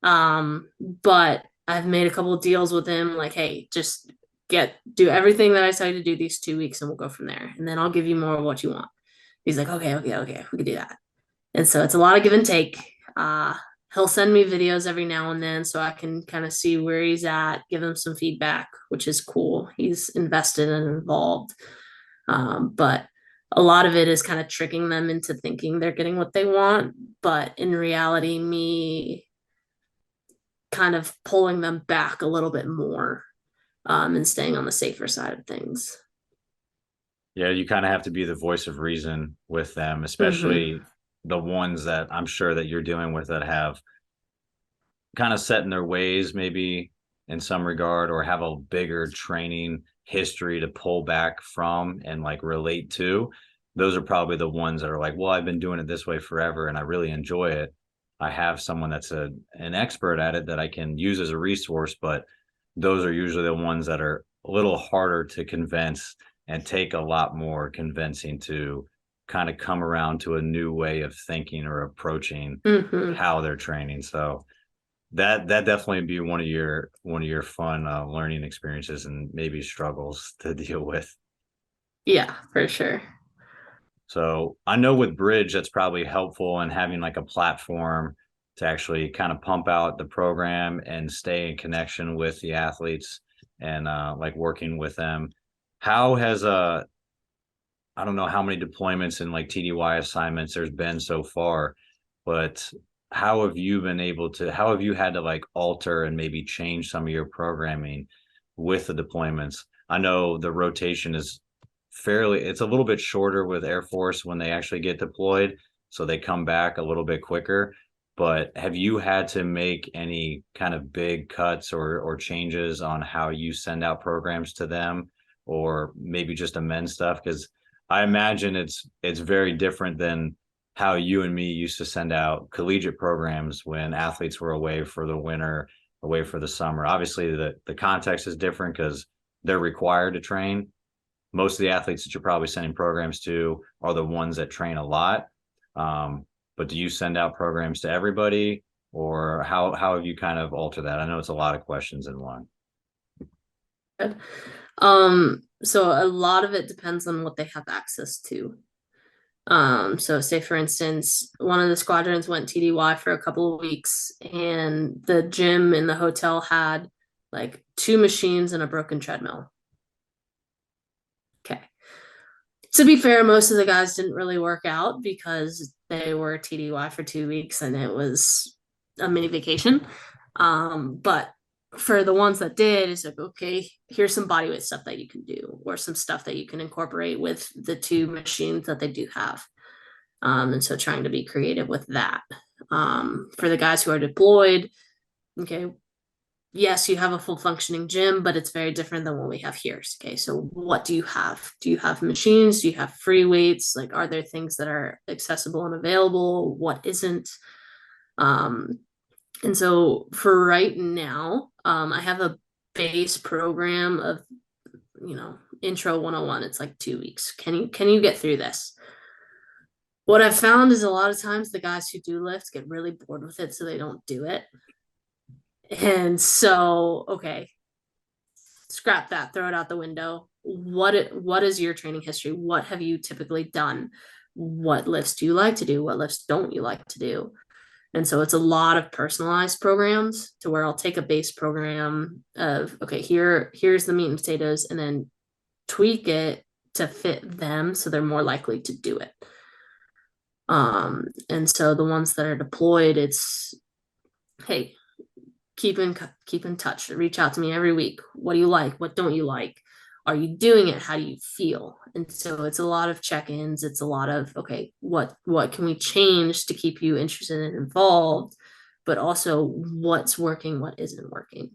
But I've made a couple of deals with him, like, hey, just do everything that I tell you to do these 2 weeks and we'll go from there. And then I'll give you more of what you want. He's like, okay, we can do that. And so it's a lot of give and take. He'll send me videos every now and then so I can kind of see where he's at, give him some feedback, which is cool. He's invested and involved. But a lot of it is kind of tricking them into thinking they're getting what they want. But in reality, me kind of pulling them back a little bit more, and staying on the safer side of things. Yeah, you kind of have to be the voice of reason with them, Mm-hmm. especially the ones that I'm sure that you're dealing with that have kind of set in their ways, maybe in some regard, or have a bigger training history to pull back from and like relate to. Those are probably the ones that are like, well, I've been doing it this way forever and I really enjoy it. I have someone that's an expert at it that I can use as a resource, but those are usually the ones that are a little harder to convince and take a lot more convincing to kind of come around to a new way of thinking or approaching Mm-hmm. how they're training. So that definitely be one of your fun learning experiences and maybe struggles to deal with. Yeah, for sure. So I know with Bridge, that's probably helpful in having like a platform to actually kind of pump out the program and stay in connection with the athletes and like working with them. How has I don't know how many deployments and like TDY assignments there's been so far, but how have you had to like alter and maybe change some of your programming with the deployments? I know the rotation is it's a little bit shorter with Air Force when they actually get deployed, so they come back a little bit quicker. But have you had to make any kind of big cuts or changes on how you send out programs to them, or maybe just amend stuff? Because I imagine it's very different than how you and me used to send out collegiate programs when athletes were away for the winter, away for the summer. Obviously, the context is different because they're required to train. Most of the athletes that you're probably sending programs to are the ones that train a lot. But do you send out programs to everybody, or how have you kind of altered that? I know it's a lot of questions in one. So a lot of it depends on what they have access to. So say for instance, one of the squadrons went TDY for a couple of weeks, and the gym in the hotel had like two machines and a broken treadmill. Okay. To be fair, most of the guys didn't really work out because they were TDY for 2 weeks and it was a mini vacation. But for the ones that did, it's like, okay, here's some bodyweight stuff that you can do, or some stuff that you can incorporate with the two machines that they do have. And so trying to be creative with that. For the guys who are deployed, okay, yes, you have a full functioning gym, but it's very different than what we have here. Okay, so what do you have? Do you have machines? Do you have free weights? Like, are there things that are accessible and available? What isn't? Um, and so for right now, I have a base program of, intro 101. It's like 2 weeks. Can you get through this? What I've found is a lot of times the guys who do lift get really bored with it, so they don't do it. And so, okay, scrap that, throw it out the window. What is your training history? What have you typically done? What lifts do you like to do? What lifts don't you like to do? And so it's a lot of personalized programs to where I'll take a base program of, okay, here's the meat and potatoes, and then tweak it to fit them, so they're more likely to do it. And so the ones that are deployed, it's, hey, keep in touch. Reach out to me every week. What do you like? What don't you like? Are you doing it? How do you feel? And so it's a lot of check-ins. It's a lot of, okay, what can we change to keep you interested and involved, but also what's working, what isn't working.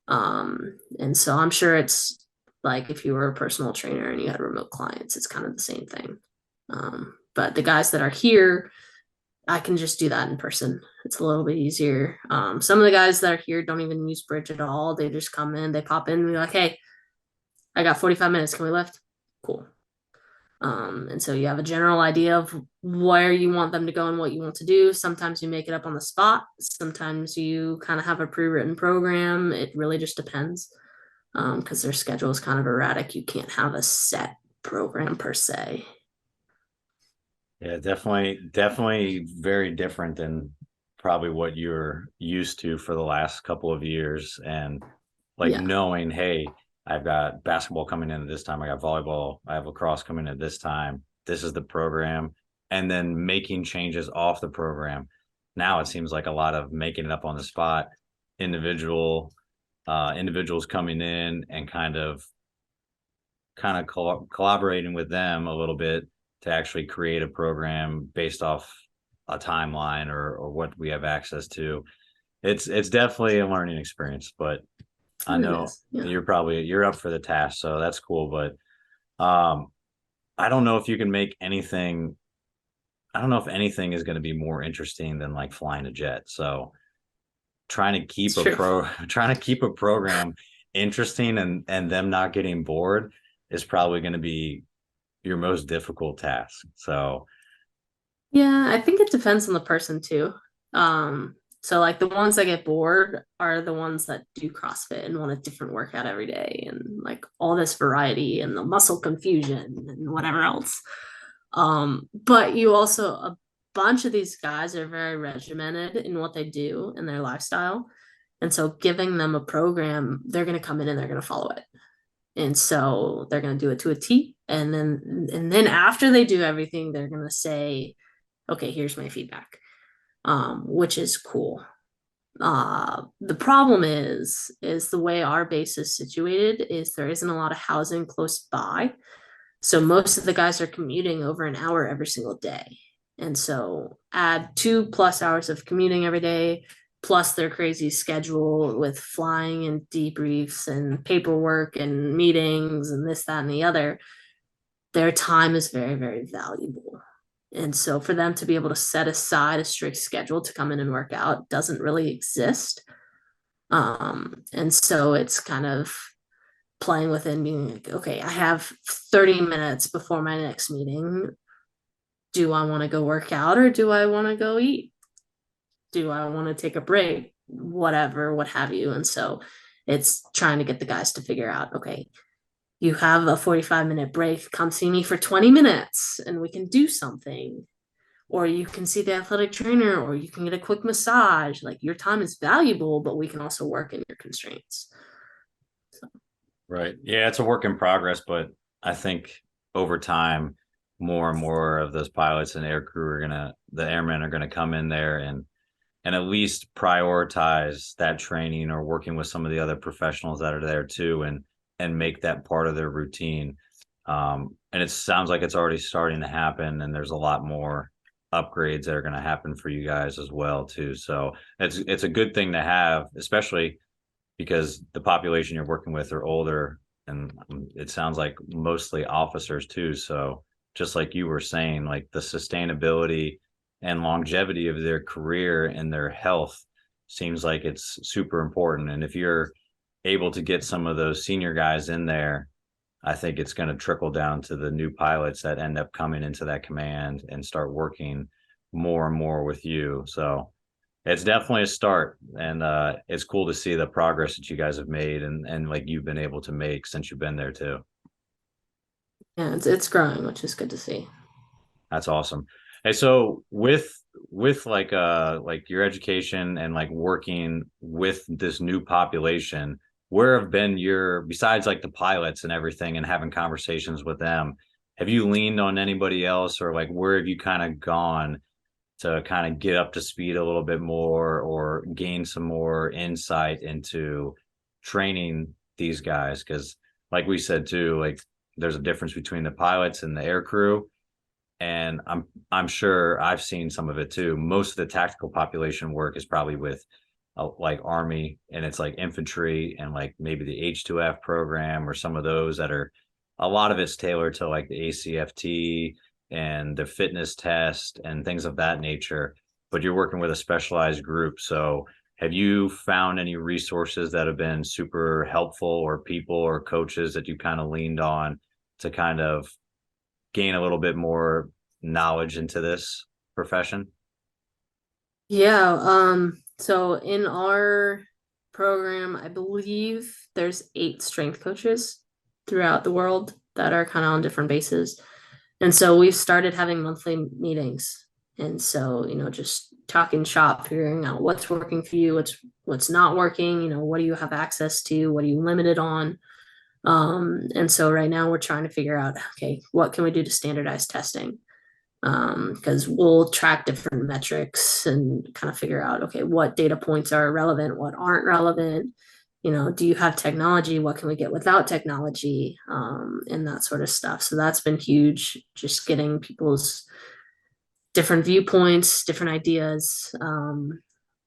And so I'm sure it's like if you were a personal trainer and you had remote clients, it's kind of the same thing. But the guys that are here, I can just do that in person. It's a little bit easier. Some of the guys that are here don't even use bridge at all. They just come in, they pop in, and be like, hey, I got 45 minutes. Can we lift? Cool. And so you have a general idea of where you want them to go and what you want to do. Sometimes you make it up on the spot. Sometimes you kind of have a pre-written program. It really just depends, because their schedule is kind of erratic. You can't have a set program per se. Yeah, definitely very different than probably what you're used to for the last couple of years. And like Yeah. knowing, hey, I've got basketball coming in at this time, I got volleyball, I have lacrosse coming in at this time. This is the program. And then making changes off the program. Now it seems like a lot of making it up on the spot, individuals coming in and collaborating with them a little bit to actually create a program based off a timeline or what we have access to. It's definitely a learning experience, but I It know is. Yeah. you're up for the task, so that's cool. But I don't know if you can make anything. I don't know if anything is going to be more interesting than like flying a jet. So It's true. trying to keep a program interesting and them not getting bored is probably going to be your most difficult task. So Yeah, I think it depends on the person too. So like the ones that get bored are the ones that do CrossFit and want a different workout every day and like all this variety and the muscle confusion and whatever else. But you also, a bunch of these guys are very regimented in what they do in their lifestyle. And so giving them a program, they're going to come in and they're going to follow it. And so they're going to do it to a T. And then after they do everything, they're going to say, okay, here's my feedback, which is cool. The problem is the way our base is situated is there isn't a lot of housing close by. So most of the guys are commuting over an hour every single day. And so add 2+ hours of commuting every day, plus their crazy schedule with flying and debriefs and paperwork and meetings and this, that, and the other. Their time is very, very valuable. And so for them to be able to set aside a strict schedule to come in and work out doesn't really exist. And so it's kind of playing within being like, okay, I have 30 minutes before my next meeting. Do I want to go work out or do I want to go eat? Do I want to take a break? Whatever, what have you. And so it's trying to get the guys to figure out, okay, you have a 45-minute break, come see me for 20 minutes and we can do something. Or you can see the athletic trainer, or you can get a quick massage. Like your time is valuable, but we can also work in your constraints. So. right. Yeah, it's a work in progress, but I think over time, more and more of those pilots and the airmen are gonna come in there and at least prioritize that training or working with some of the other professionals that are there too, and make that part of their routine. And it sounds like it's already starting to happen, and there's a lot more upgrades that are going to happen for you guys as well too. So it's a good thing to have, especially because the population you're working with are older, and it sounds like mostly officers too. So just like you were saying, like the sustainability and longevity of their career and their health seems like it's super important. And if you're able to get some of those senior guys in there, I think it's going to trickle down to the new pilots that end up coming into that command and start working more and more with you. So it's definitely a start, and it's cool to see the progress that you guys have made and like you've been able to make since you've been there too. Yeah, it's growing, which is good to see. That's awesome. Hey, so with like your education and like working with this new population, where have been besides like the pilots and everything and having conversations with them, have you leaned on anybody else, or like where have you kind of gone to kind of get up to speed a little bit more or gain some more insight into training these guys? Because like we said too, like there's a difference between the pilots and the air crew. And I'm sure I've seen some of it too. Most of the tactical population work is probably with like Army, and it's like infantry and like maybe the H2F program or some of those that are, a lot of it's tailored to like the ACFT and the fitness test and things of that nature. But you're working with a specialized group. So have you found any resources that have been super helpful, or people or coaches that you kind of leaned on to kind of gain a little bit more knowledge into this profession? Yeah, so in our program, I believe there's 8 strength coaches throughout the world that are kind of on different bases. And so we've started having monthly meetings. And so, just talking shop, figuring out what's working for you, what's not working, what do you have access to, what are you limited on? And so right now we're trying to figure out, okay, what can we do to standardize testing? Because we'll track different metrics and kind of figure out, okay, what data points are relevant, what aren't relevant. Do you have technology? What can we get without technology? And that sort of stuff. So that's been huge, just getting people's different viewpoints, different ideas.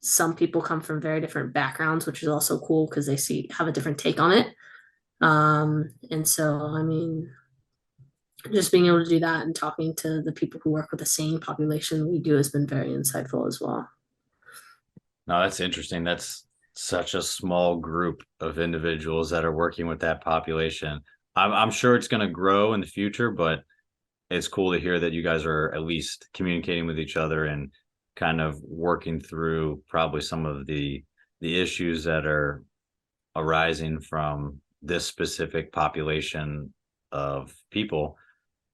Some people come from very different backgrounds, which is also cool because they have a different take on it. And so, I mean, just being able to do that and talking to the people who work with the same population we do has been very insightful as well. No, that's interesting. That's such a small group of individuals that are working with that population. I'm sure it's going to grow in the future, but it's cool to hear that you guys are at least communicating with each other and kind of working through probably some of the issues that are arising from this specific population of people,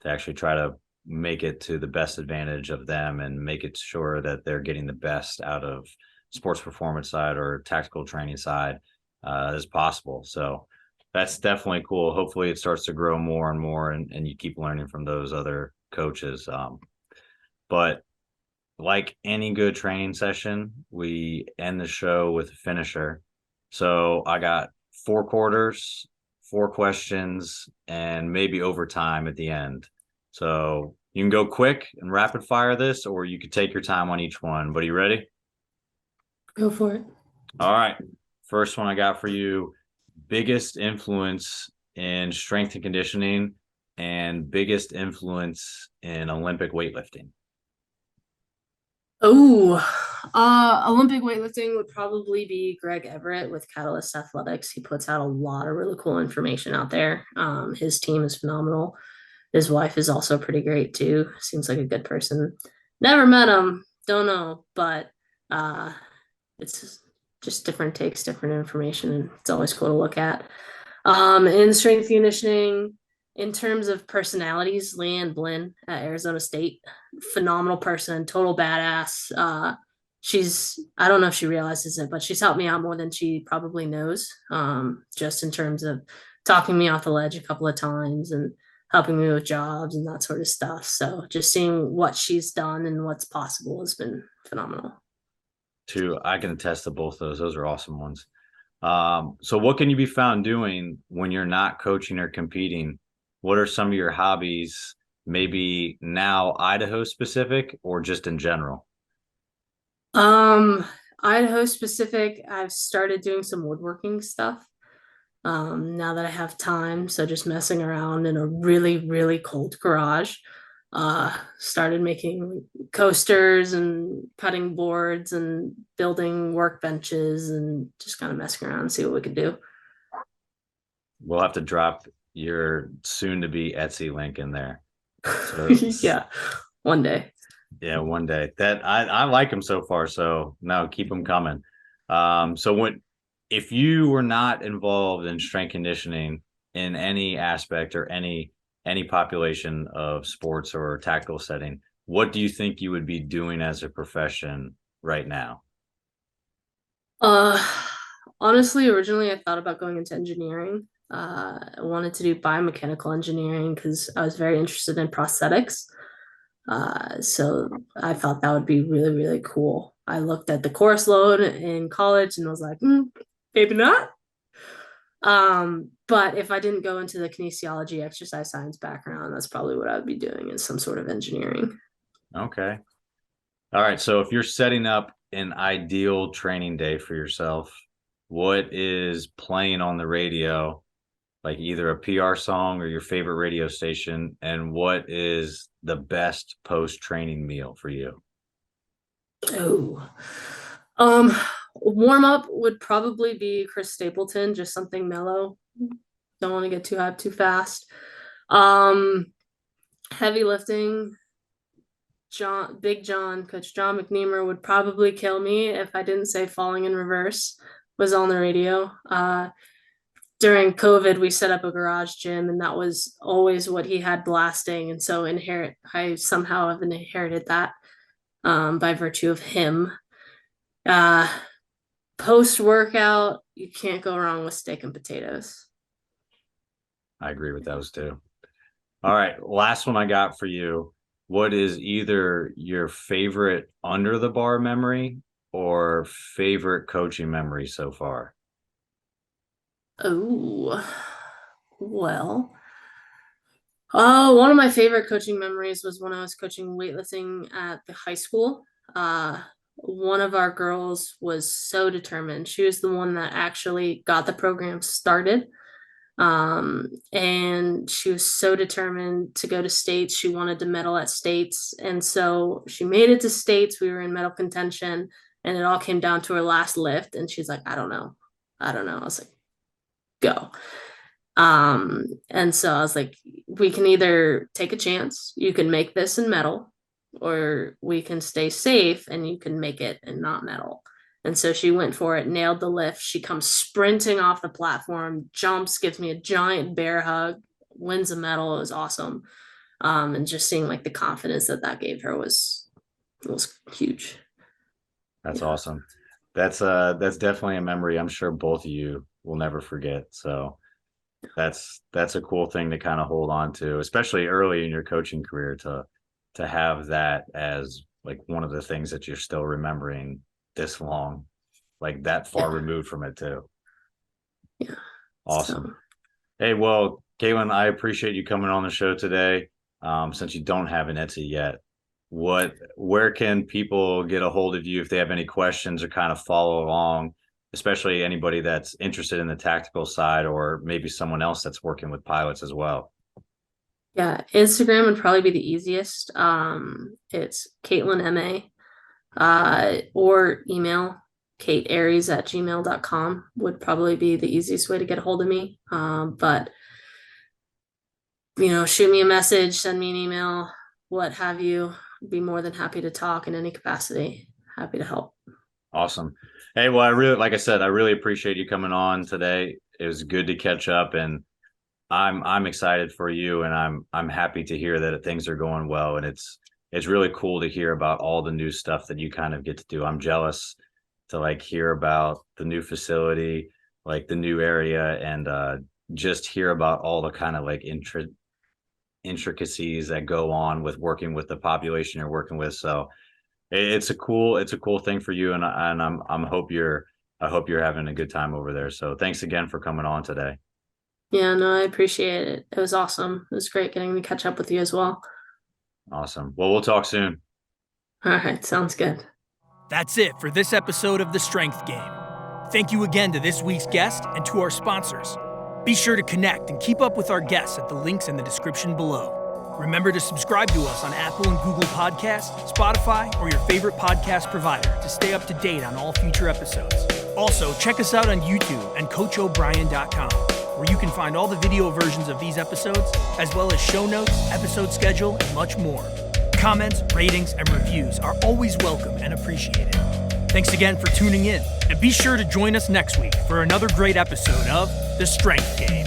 to actually try to make it to the best advantage of them and make it sure that they're getting the best out of sports performance side or tactical training side as possible. So that's definitely cool. Hopefully it starts to grow more and more, and you keep learning from those other coaches. But like any good training session, we end the show with a finisher. So I got 4 quarters, 4 questions, and maybe overtime at the end. So you can go quick and rapid fire this, or you could take your time on each one. But are you ready? Go for it. All right. First one I got for you: biggest influence in strength and conditioning and biggest influence in Olympic weightlifting. Oh, Olympic weightlifting would probably be Greg Everett with Catalyst Athletics. He puts out a lot of really cool information out there. His team is phenomenal. His wife is also pretty great too. Seems like a good person. Never met him, don't know, but it's just different takes, different information, and it's always cool to look at. In strength and conditioning, in terms of personalities, Leanne Blinn at Arizona State, phenomenal person, total badass. I don't know if she realizes it, but she's helped me out more than she probably knows, just in terms of talking me off the ledge a couple of times and helping me with jobs and that sort of stuff. So just seeing what she's done and what's possible has been phenomenal. I can attest to both those. Those are awesome ones. So what can you be found doing when you're not coaching or competing? What are some of your hobbies, maybe now Idaho specific or just in general? Um, Idaho specific, I've started doing some woodworking stuff. Now that I have time, so just messing around in a really, really cold garage. Started making coasters and cutting boards and building workbenches and just kind of messing around and see what we could do. We'll have to drop your soon to be Etsy link in there. So Yeah, one day. yeah, one day. That I like them so far, so no, keep them coming. So when if you were not involved in strength conditioning in any aspect or any population of sports or tactical setting, what do you think you would be doing as a profession right now? Uh, Honestly, originally I thought about going into engineering. I wanted to do biomechanical engineering because I was very interested in prosthetics. So I thought that would be really, really cool. I looked at the course load in college and was like, maybe not. But if I didn't go into the kinesiology exercise science background, that's probably what I would be doing is some sort of engineering. Okay. All right. So if you're setting up an ideal training day for yourself, what is playing on the radio, like either a PR song or your favorite radio station, and what is the best post-training meal for you? Oh, um, warm up would probably be Chris Stapleton, just something mellow. Don't want to get too hyped too fast. Um, heavy lifting, Big John, Coach John McNeamer would probably kill me if I didn't say Falling in Reverse was on the radio. During COVID, we set up a garage gym, and that was always what he had blasting. And so I somehow have inherited that by virtue of him. Post workout, you can't go wrong with steak and potatoes. I agree with those two. All right. Last one I got for you. What is either your favorite under the bar memory or favorite coaching memory so far? Oh, well, one of my favorite coaching memories was when I was coaching weightlifting at the high school. One of our girls was so determined. She was the one that actually got the program started. And she was so determined to go to states. She wanted to medal at states. And so she made it to states. We were in medal contention, and it all came down to her last lift. And she's like, I don't know. I was like, go. And so I was like, we can either take a chance, you can make this and medal, or we can stay safe and you can make it and not medal. And so she went for it, nailed the lift. She comes sprinting off the platform, jumps, gives me a giant bear hug, wins a medal. It was awesome. And just seeing like the confidence that gave her was huge. That's awesome. That's definitely a memory I'm sure both of you will never forget. So that's a cool thing to kind of hold on to, especially early in your coaching career, to have that as like one of the things that you're still remembering this long, like that far removed from it too. Yeah. Awesome. So. Hey, well, Kaitlan, I appreciate you coming on the show today. Since you don't have an Etsy yet, where can people get a hold of you if they have any questions or kind of follow along, especially anybody that's interested in the tactical side or maybe someone else that's working with pilots as well? Yeah, Instagram would probably be the easiest. It's Kaitlan MA, or email katearies@gmail.com would probably be the easiest way to get a hold of me. But shoot me a message, send me an email, what have you. Be more than happy to talk in any capacity. Happy to help. Awesome. Hey, well, like I said, I really appreciate you coming on today. It was good to catch up, and I'm excited for you, and I'm happy to hear that things are going well, and it's really cool to hear about all the new stuff that you kind of get to do. I'm jealous to like hear about the new facility, like the new area, and just hear about all the kind of like intricacies that go on with working with the population you're working with. So it's a cool thing for you, and I hope you're having a good time over there. So thanks again for coming on today. Yeah, no, I appreciate it. It was awesome. It was great getting to catch up with you as well. Awesome. Well, we'll talk soon. All right, sounds good. That's it for this episode of The Strength Game. Thank you again to this week's guest and to our sponsors. Be sure to connect and keep up with our guests at the links in the description below. Remember to subscribe to us on Apple and Google Podcasts, Spotify, or your favorite podcast provider to stay up to date on all future episodes. Also, check us out on YouTube and CoachO'Brien.com, where you can find all the video versions of these episodes, as well as show notes, episode schedule, and much more. Comments, ratings, and reviews are always welcome and appreciated. Thanks again for tuning in, and be sure to join us next week for another great episode of The Strength Game.